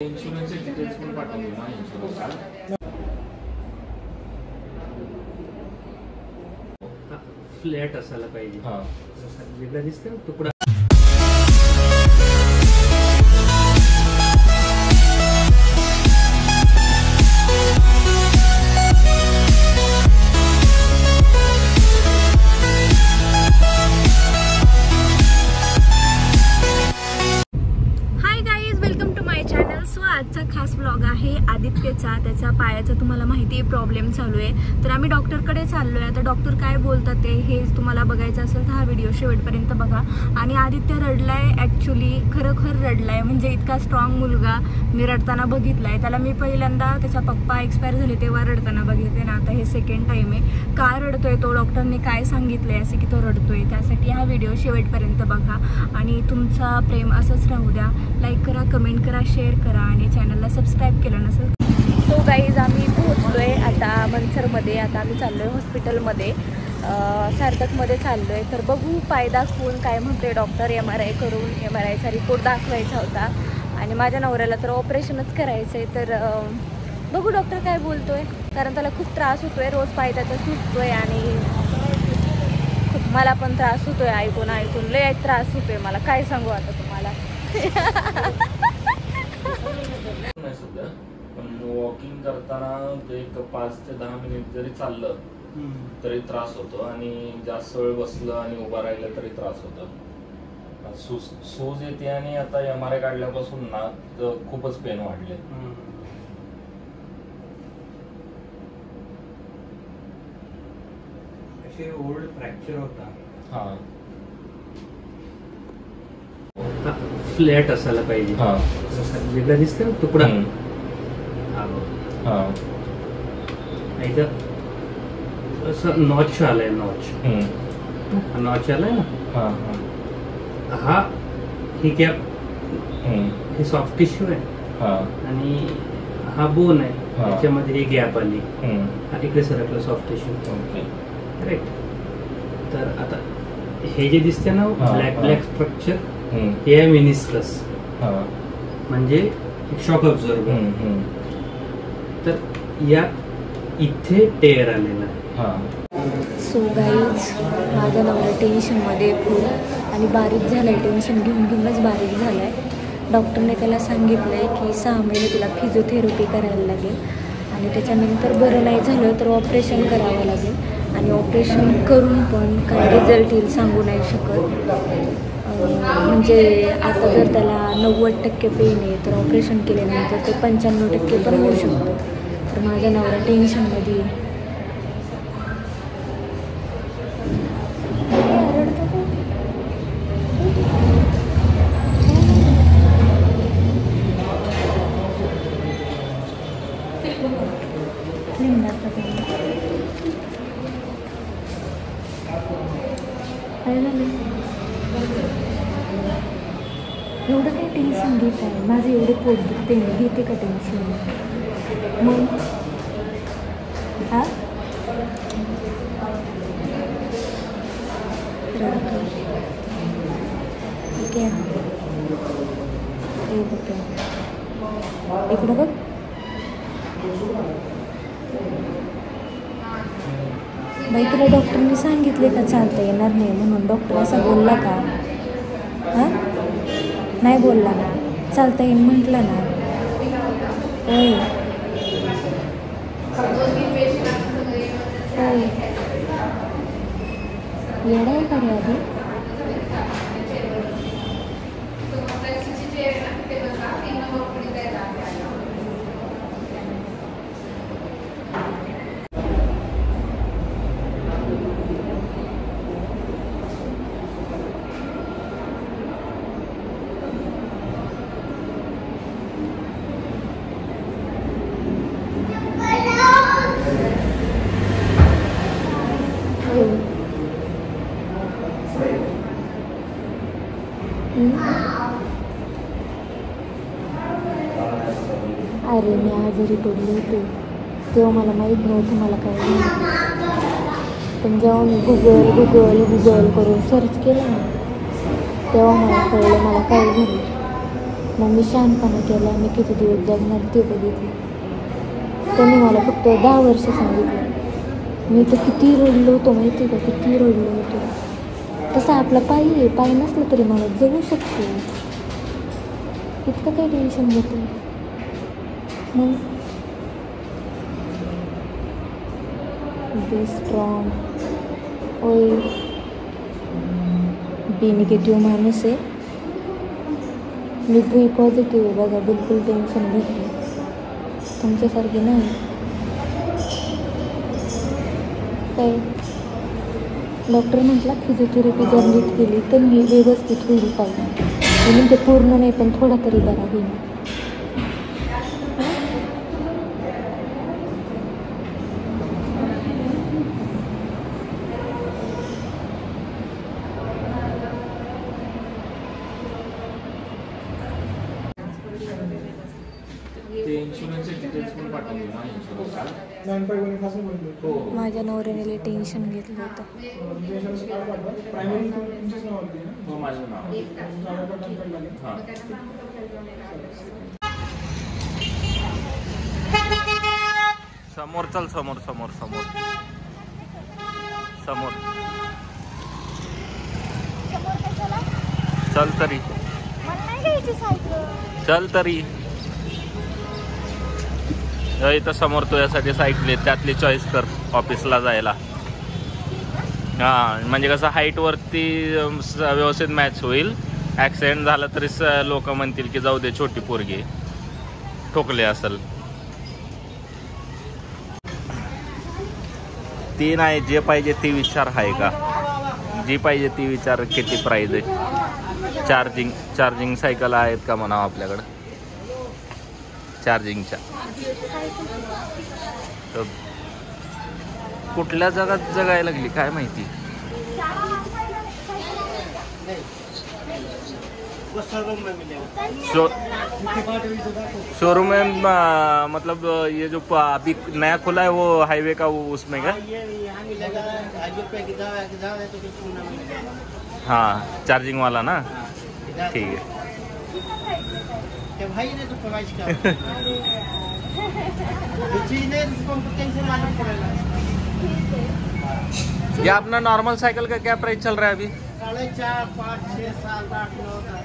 इन्शुरन्सचे डिटेल्स पण पाठवले ना इन्शुरन्सचे. फ्लॅट असायला पाहिजे. हां वेगळा दिसतं तुकडा. आजचा खास व्लॉग आहे आदित्यचा. त्याच्या पायाचा तुम्हाला माहिती आहे प्रॉब्लेम चालू आहे, तर आम्ही डॉक्टरकडे चाललोय. आता डॉक्टर काय बोलतात ते हे तुम्हाला बघायचं असेल तर हा व्हिडिओ शेवटपर्यंत बघा. आणि आदित्य रडलाय, ॲक्च्युली खरोखर रडलाय. म्हणजे इतका स्ट्रॉंग मुलगा मी रडताना बघितलाय. त्याला मी पहिल्यांदा त्याचा पप्पा एक्सपायर झाले तेव्हा रडताना बघितले ना, आता हे सेकंड टाइम आहे. का रडतोय तो, डॉक्टरने काय सांगितलंय असे की तो रडतोय, त्यासाठी हा व्हिडिओ शेवटपर्यंत बघा. आणि तुमचा प्रेम असंच राहू द्या. लाईक करा, कमेंट करा, शेअर करा आणि चॅनलला सबस्क्राईब केलं नसेल. सो गाईज आम्ही पोहोचलो आहे आता मनसरमध्ये. आता आम्ही चाललो आहे हॉस्पिटलमध्ये, सार्थकमध्ये चाललो आहे. तर बघू पाय दाखवून काय म्हणतोय डॉक्टर. MRI करून MRIचा रिपोर्ट दाखवायचा होता आणि माझ्या नवऱ्याला तर ऑपरेशनच करायचं आहे. तर बघू डॉक्टर काय बोलतो आहे, कारण त्याला खूप त्रास होतो आहे. रोज पाय त्याचा सुटतो आहे आणि खूप मला पण त्रास होतो आहे. ऐकून ऐकून लय त्रास होतो आहे मला, काय सांगू आता तुम्हाला. पण वॉकिंग करताना एक 5 ते 10 मिनिट जरी चाललं तरी त्रास होतो आणि जास्त वेळ बसलं आणि उभा राहिलं तरी त्रास होतो. सूज येते आणि आता MRI काढल्यापासून ना खूपच पेन वाढले. ओल्ड फ्रॅक्चर होता. हा फ्लॅट असायला पाहिजे. वेगळा दिसतं तुकडा. असं नॉच आलाय, नॉच आलाय ना. हा ही गॅप, हे सॉफ्ट टिश्यू आहे आणि हा बोन आहे, त्याच्यामध्ये ही गॅप आली. इकडे सरकलं सॉफ्ट टिश्यू. करेक्ट. तर आता हे जे दिसते ना ब्लॅक ब्लॅक स्ट्रक्चर, हे आहे मेनिस्कस, म्हणजे शॉक अब्झॉर्बर. तर यात इथे टेअर आलेला आहे. सो गाईज माझा नवरा टेन्शनमध्ये फुल आणि बारीक झालाय. टेन्शन घेऊन घेऊनच बारीक झालाय. डॉक्टरने त्याला सांगितलंय की 6 महिने तुला फिजिओथेरपी करायला लागेल आणि त्याच्यानंतर बरं नाही झालं तर ऑपरेशन करावं लागेल. आणि ऑपरेशन करून पण काय रिझल्ट येईल सांगू नाही शकत. म्हणजे आता जर त्याला 90% पेन आहे तर ऑपरेशन केल्यानंतर ते 95% पण होऊ शकतं. तर माझ्या नवरा टेन्शनमध्ये. काय झालं एवढं काही टेन्शन घेत आहे. माझं एवढे पोट दुखते, घेते का टेन्शन मग? हा ठीक आहे. इकडं बघ. बाई तुला डॉक्टरने सांगितले का चालता येणार नाही म्हणून? डॉक्टर असं बोलला का? हां नाही बोलला ना, चालता येईल म्हटलं ना. होय होय येडा आहे का रे आधी? अरे मी आजारी पडले होते तेव्हा मला माहीत नव्हतं मला काय झालं. पण जेव्हा मी गुगल करून सर्च केलं ना तेव्हा मला कळलं मला काय झालं. मग मी शहाणपणा केला, मी किती दिवस जगणार ते बघितलं. त्यांनी मला फक्त 10 वर्ष सांगितलं. मी तर किती रडलो होतो माहिती आहे का, किती रडलो होतो. तसा आपला पाय आहे, पाय नसलं तरी मला जगू शकतो. इतकं काही टेन्शन घेते मग. Be strong. ओय बी निगेटिव्ह माणूस आहे मी, बी पॉझिटिव्ह आहे बघा. बिलकुल टेन्शन घेते, तुमच्यासारखे नाही. काय डॉक्टर म्हटला फिजिओथेरपी जर नीट केली तर मी व्यवस्थित होईल पाहिजे. म्हणून ते पूर्ण नाही पण थोडा तरी बरा होईल. माझ्या नवऱ्याने टेन्शन घेतलं होतं. समोर चल, समोर समोर समोर समोर चल तरी, चल तरी. इथं समोर तुझ्यासाठी सायकल आहे, त्यातली चॉईस कर ऑफिसला जायला. हां म्हणजे कसं हाईटवरती व्यवस्थित मॅच होईल. ॲक्सिडेंट झाला तरी लोक म्हणतील की जाऊ दे छोटी पोरगी ठोकले असेल. ती नाही, जे पाहिजे ती विचार आहे का, जी पाहिजे ती विचार. किती प्राईज आहे? चार्जिंग सायकल आहेत का म्हणा आपल्याकडं चार्जिंगच्या. कुठल्या जगात जगायला लागली काय माहिती. शोरूम में मतलब ये जो अभी नया खुला है वो हाईवे का, वो उसमें क्या? हाँ चार्जिंग वाला ना, ठीक है. भाई ने तो प्रोवाइड किया ये अपना नॉर्मल साइकिल का क्या प्राइस चल रहा है अभी? 4.5, 5, 6, 7, 8, 9.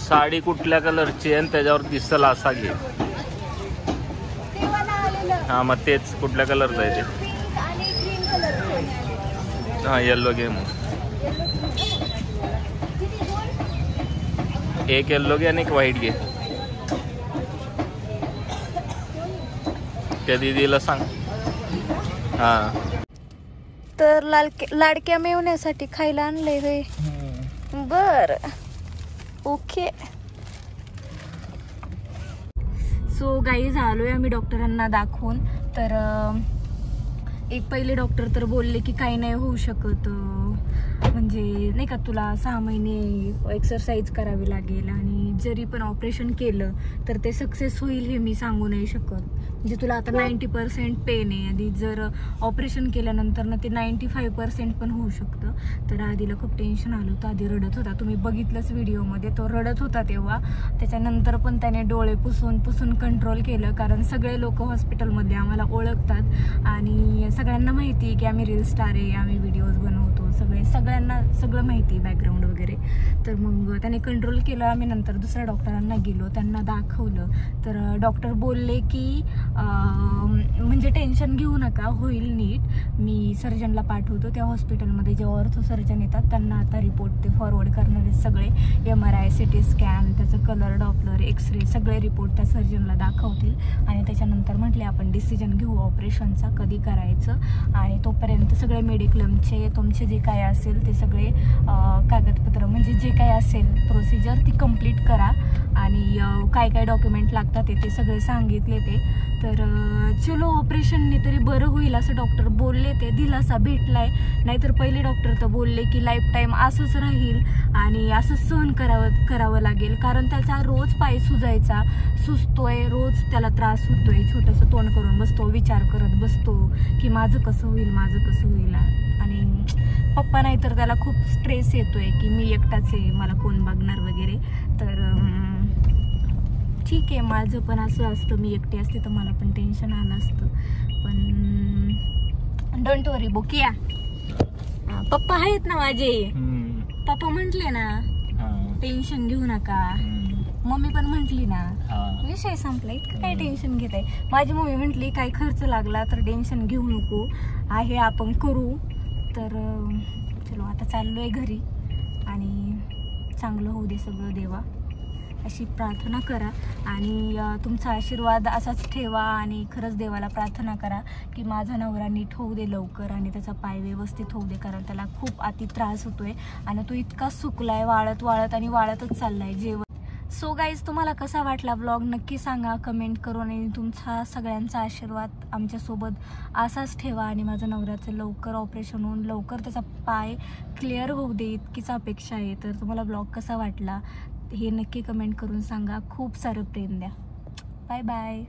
साडी कुठल्या कलरची आहे त्याच्यावर दिसल असा घे. हा मग तेच कुठल्या कलरचं आहे ते. हा येल्लो घे मग. एक येल्लो घे आणि एक व्हाईट घे. त्या दीदीला सांग. हा तर लाडक्या मेवण्यासाठी खायला आणले होय. बर ओके. सो गाईज आलोय आम्ही डॉक्टरांना दाखवून. तर एक पहिले डॉक्टर तर बोलले की काही नाही होऊ शकत, म्हणजे नाही का तुला 6 महिने एक्सरसाइज करावी लागेल आणि जरी पण ऑपरेशन केलं तर ते सक्सेस होईल हे मी सांगू नाही शकत. म्हणजे तुला आता 90% पेन आहे, आधी जर ऑपरेशन केल्यानंतर ना ते 95% पण होऊ शकतं. तर आधीला खूप टेन्शन आलं होतं, आधी रडत होता. तुम्ही बघितलंच व्हिडिओमध्ये, तो रडत होता तेव्हा. त्याच्यानंतर पण त्याने डोळे पुसून कंट्रोल केलं, कारण सगळे लोक हॉस्पिटलमध्ये आम्हाला ओळखतात आणि सगळ्यांना माहिती आहे की आम्ही रील स्टार आहे, आम्ही व्हिडिओज बनवतो. सगळ्यांना सगळं माहिती आहे बॅकग्राऊंड वगैरे. तर मग त्याने कंट्रोल केलं. आम्ही नंतर दुसऱ्या डॉक्टरांना गेलो, त्यांना दाखवलं. तर डॉक्टर बोलले की म्हणजे टेन्शन घेऊ नका, होईल नीट. मी सर्जनला पाठवतो त्या हॉस्पिटलमध्ये, जे ऑर्थो सर्जन येतात त्यांना आता रिपोर्ट ते फॉरवर्ड करणार आहेत सगळे. MRI, CT स्कॅन, त्याचं कलर, डॉपलर, एक्सरे सगळे रिपोर्ट त्या सर्जनला दाखवतील. आणि त्याच्यानंतर म्हटले आपण डिसिजन घेऊ ऑपरेशनचा, कधी करायचं. आणि तोपर्यंत सगळे मेडिक्लेमचे तुमचे जे काय असेल ते सगळे कागदपत्र, म्हणजे जे काय असेल प्रोसिजर ती कंप्लीट करा. आणि काय काय डॉक्युमेंट लागतात ते सगळे सांगितले ते. तर चलो ऑपरेशनने तरी बरं होईल असं डॉक्टर बोलले, ते दिलासा भेटलाय. नाहीतर पहिले डॉक्टर तर बोलले की लाईफ टाईम असंच राहील आणि असंच सहन करावं लागेल, कारण त्याचा रोज पाय सुजतोय, रोज त्याला त्रास होतोय, छोटंसं तोंड करून बसतो, विचार करत बसतो की माझं कसं होईल. आणि पप्पा नाही तर त्याला खूप स्ट्रेस येतोय की मी एकटाच आहे, मला कोण बघणार वगैरे. तर ठीक आहे, माझं पण असं असतं, मी एकटी असते तर मला पण टेन्शन आलं असतं. पण डोंट वरी बोकिया, पप्पा आहेत ना माझे. पप्पा म्हंटले ना टेन्शन घेऊ नका, मम्मी पण म्हंटली ना, विषय संपला, इतकं काय टेन्शन घेत आहे. माझी मम्मी म्हंटली काही खर्च लागला तर टेन्शन घेऊ नको, आहे आपण करू. तर चलो आता चाललोय घरी आणि चांगलं होऊ दे सगळं देवा, अशी प्रार्थना करा. आणि तुमचा आशीर्वाद असाच ठेवा आणि खरंच देवाला प्रार्थना करा की माझा नवरा नीट होऊ दे लवकर आणि त्याचा पाय व्यवस्थित होऊ दे, कारण त्याला खूप अति त्रास होतोय आणि तो इतका सुकलाय, वाळतच चाललाय जेवण. सो गाईज, तुम्हाला कसा वाटला व्लॉग नक्की सांगा कमेंट करून, आणि तुमचा सगळ्यांचा आशीर्वाद आमच्यासोबत असाच ठेवा आणि माझ्या नवऱ्याचं लवकर ऑपरेशन होऊन लवकर त्याचा पाय क्लिअर होऊ दे इतकीच अपेक्षा आहे. तर तुम्हाला व्लॉग कसा वाटला हे नक्की कमेंट करून सांगा. खूप सारं प्रेम द्या. Bye bye.